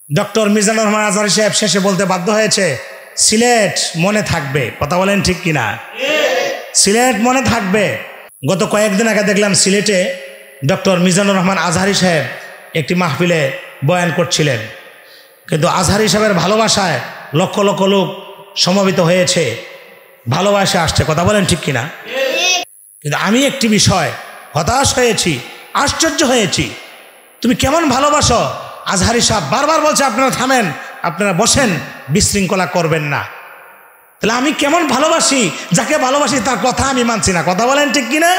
Doctor Mizanur Rahman Azhari সাহেব শেষে বলতে বাধ্য হয়েছে, সিলেট মনে থাকবে। কথা বলেন ঠিক কিনা? সিলেট মনে থাকবে। গত কয়েকদিন আগে দেখলাম সিলেটে ডক্টর মিজানুর রহমান আজহারী সাহেব একটি মাহফিলে বয়ান করছিলেন, কিন্তু আজহারী সাহেবের ভালোবাসায় লক্ষ লক্ষ লোক সমবেত হয়েছে, ভালোবাসা আসছে। কথা বলেন ঠিক কিনা? কিন্তু আমি একটি বিষয় হতাশ হয়েছি, আশ্চর্য হয়েছি, তুমি কেমন ভালোবাসো? আজহারী সাহেব বারবার বলছে আপনারা থামেন, আপনারা বসেন, বিশৃঙ্খলা করবেন না। তাহলে আমি কেমন ভালোবাসি? যাকে ভালোবাসি তার কথা আমি মানছি না। কথা বলেন ঠিক কিনা?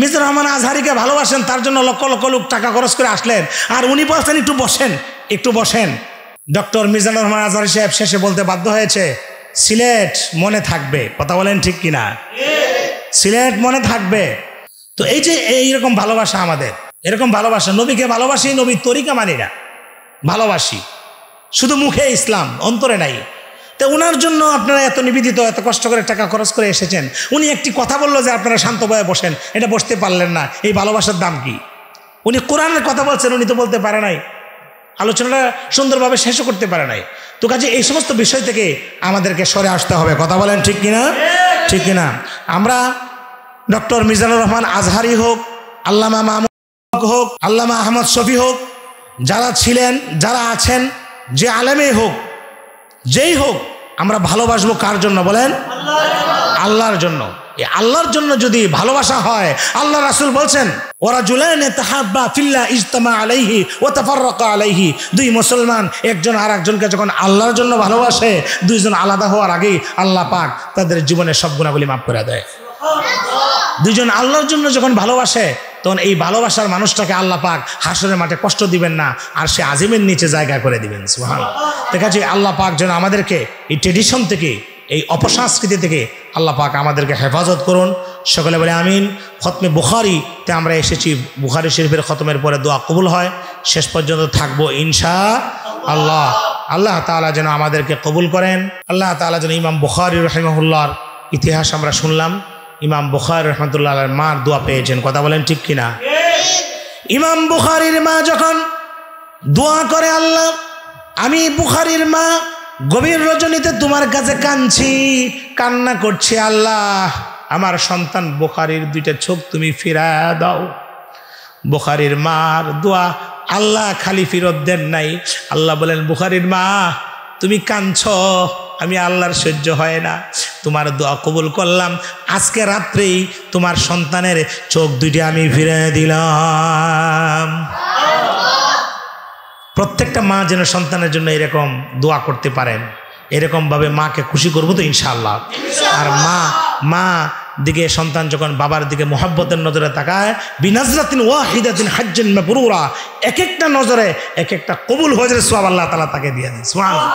মিজানুর রহমান আজহারীকে ভালোবাসেন, তার জন্য লক্ষ লক্ষ লোক টাকা খরচ করে আসলেন, আর উনি বলছেন একটু বসেন, একটু বসেন। ডক্টর মিজানুর রহমান আজহারী সাহেব শেষে বলতে বাধ্য হয়েছে, সিলেট মনে থাকবে। কথা বলেন ঠিক কিনা? সিলেট মনে থাকবে। তো এই যে এইরকম ভালোবাসা আমাদের, এরকম ভালোবাসা, নবীকে ভালোবাসি, নবীর তরিকা মানি না, ভালোবাসি শুধু মুখে, ইসলাম অন্তরে নাই। তো ওনার জন্য আপনারা এত নিবেদিত, এত কষ্ট করে টাকা খরচ করে এসেছেন, উনি একটি কথা বললো যে আপনারা শান্ত ভয়ে বসেন, এটা বসতে পারলেন না, এই ভালোবাসার দাম কি? উনি কোরআনের কথা বলছেন, উনি তো বলতে পারে নাই, আলোচনাটা সুন্দরভাবে শেষও করতে পারে নাই। তো কাজে এই সমস্ত বিষয় থেকে আমাদেরকে সরে আসতে হবে। কথা বলেন ঠিক কিনা? ঠিক কিনা? আমরা ডক্টর মিজানুর রহমান আজহারী হোক, আল্লামা মাহমুদ হোক, আল্লামা আহমদ শফি হোক, যারা ছিলেন, যারা আছেন, যে আলেমেই হোক, যেই হোক, আমরা ভালোবাসবো কার জন্য বলেন? আল্লাহর জন্য। এই আল্লাহর জন্য যদি ভালোবাসা হয়, আল্লাহ রাসূল বলছেন, ওয়ারাজুলান তাহাব্বা ফিল্লাহ ইজতামা আলাইহি ওয়া তাফাররাকা আলাইহি। দুই মুসলমান একজন আর একজনকে যখন আল্লাহর জন্য ভালোবাসে, দুইজন আলাদা হওয়ার আগেই আল্লাহ পাক তাদের জীবনের সব গুনাহগুলি মাফ করে দেয়। দুইজন আল্লাহর জন্য যখন ভালোবাসে, তখন এই ভালোবাসার মানুষটাকে আল্লাহ পাক হাসরের মাঠে কষ্ট দিবেন না, আর সে আজিমের নিচে জায়গা করে দিবেন। সুবহানাল্লাহ। দেখা যায় আল্লাহ পাক যেন আমাদেরকে এই ট্রেডিশন থেকে, এই অপসংস্কৃতি থেকে আল্লাহ পাক আমাদেরকে হেফাজত করুন। সকলে বলে আমিন। খতমে বুখারীতে আমরা এসেছি, বুখারী শরীফের খতমের পরে দোয়া কবুল হয়, শেষ পর্যন্ত থাকবো ইনশাআল্লাহ। আল্লাহ তাআলা যেন আমাদেরকে কবুল করেন। আল্লাহ তাআলা যেন ইমাম বুখারী রাহিমাহুল্লাহর ইতিহাস আমরা শুনলাম, ইমাম বুখারী রাহমাতুল্লাহ আলাইহির মার দোয়া পেয়েছেন। কথা বলেন ঠিক কিনা? ইমাম বুখারীর মা যখন দোয়া করে, আল্লাহ আমি বুখারীর মা গভীর রজনীতে তোমার কাছে কাঁদছি, কান্না করছি, আল্লাহ আমার সন্তান বুখারীর দুইটা চোখ তুমি ফিরায়া দাও। বুখারীর মার দোয়া আল্লাহ খালি ফিরত দেন নাই। আল্লাহ বলেন, বুখারীর মা তুমি কাঁদছ, আমি আল্লাহর সহ্য হয় না, তোমার দোয়া কবুল করলাম, আজকে রাত্রেই তোমার সন্তানের চোখ দুইটা আমি ফিরে দিলাম। প্রত্যেকটা মা যেন সন্তানের জন্য এরকম দোয়া করতে পারেন, এরকমভাবে মাকে খুশি করবো তো ইনশাআল্লাহ। আর মা দিকে সন্তান যখন বাবার দিকে মোহাব্বতের নজরে তাকায়, বিনাজরাতিন ওয়াহিদাতিন হাজ্জান মাবরুরা, এক একটা নজরে এক একটা কবুল হয়ে যায়, সওয়াব আল্লাহ তাআলা তাকে দিয়ে দেন। সুবহানাল্লাহ।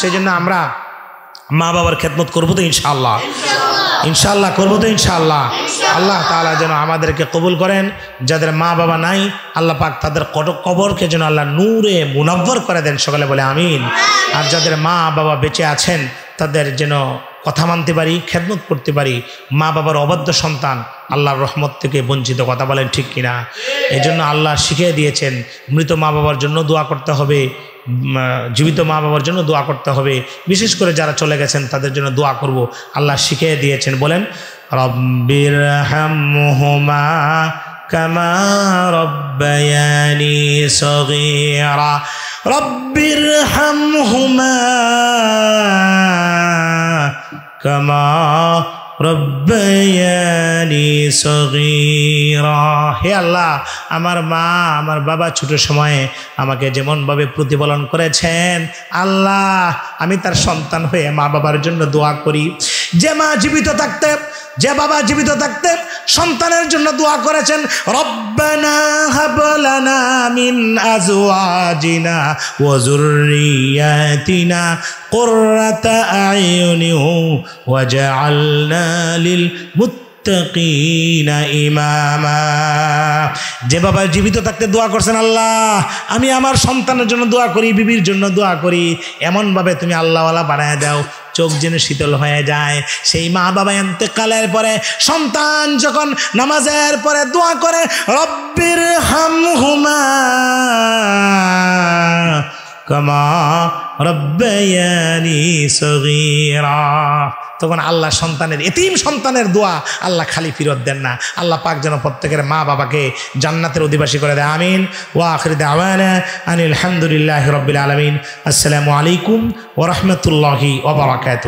সেই জন্য আমরা মা বাবার খেদমত করবো তো ইনশাআল্লাহ, ইনশাআল্লাহ করবো তো ইনশাআল্লাহ। আল্লাহ তাআলা যেন আমাদেরকে কবুল করেন। যাদের মা বাবা নাই, আল্লাহ পাক তাদের কবরকে যেন আল্লাহ নূরে মুনাব্বর করে দেন। সকালে বলে আমিন। আর যাদের মা বাবা বেঁচে আছেন, তাদের যেন কথা মানতে পারি, খেদমত করতে পারি। মা বাবার অবাধ্য সন্তান আল্লাহর রহমত থেকে বঞ্চিত। কথা বলেন ঠিক কিনা? এই জন্য আল্লাহ শিখিয়ে দিয়েছেন, মৃত মা বাবার জন্য দোয়া করতে হবে, জীবিত মা বাবার জন্য দোয়া করতে হবে, বিশেষ করে যারা চলে গেছেন তাদের জন্য দোয়া করব। আল্লাহ শিখিয়ে দিয়েছেন, বলেন রব্বিরহামহুমা কামা রব্বায়ানি সগীরা, রব্বিরহামহুমা কামা রব্বায়ানি সগীরা। হে আল্লাহ, আমার মা আমার বাবা ছোট সময়ে আমাকে যেমনভাবে প্রতিপালন করেছেন, আল্লাহ আমি তার সন্তান হয়ে মা বাবার জন্য দোয়া করি। যে মা জীবিত থাকতে, যে বাবা জীবিত থাকতে সন্তানের জন্য দোয়া করেছেন, রব্বানা হাব লানা মিন আজওয়াজিনা ওয়া যুররিয়াতিনা কুররাতা আয়ুনি ওয়াজআলনা লিল মুত্তাকিনা ইমামা। যে বাবা জীবিত থাকতে দোয়া করছেন, আল্লাহ আমি আমার সন্তানের জন্য দোয়া করি, বিবির জন্য দোয়া করি, এমনভাবে তুমি আল্লাহওয়ালা বানায় দাও চোখ যেন শীতল হয়ে যায়। সেই মা বাবা ইন্তেকালের পরে সন্তান যখন নামাজের পরে দোয়া করে, রব্বির হামহুমা কামা রাব্বায়ানি সগীরা। তখন আল্লাহ সন্তানের, এতিম সন্তানের দোয়া আল্লাহ খালি ফিরত দেন না। আল্লাহ পাক যেন প্রত্যেকের মা বাবাকে জান্নাতের অধিবাসী করে দেয়, আমিন। ওয়া আখিরু দাওয়ানা আনিল হামদুলিল্লাহি রাব্বিল আলামিন। আসসালামু আলাইকুম ওয়া রাহমাতুল্লাহি ওয়া বারাকাতুহু।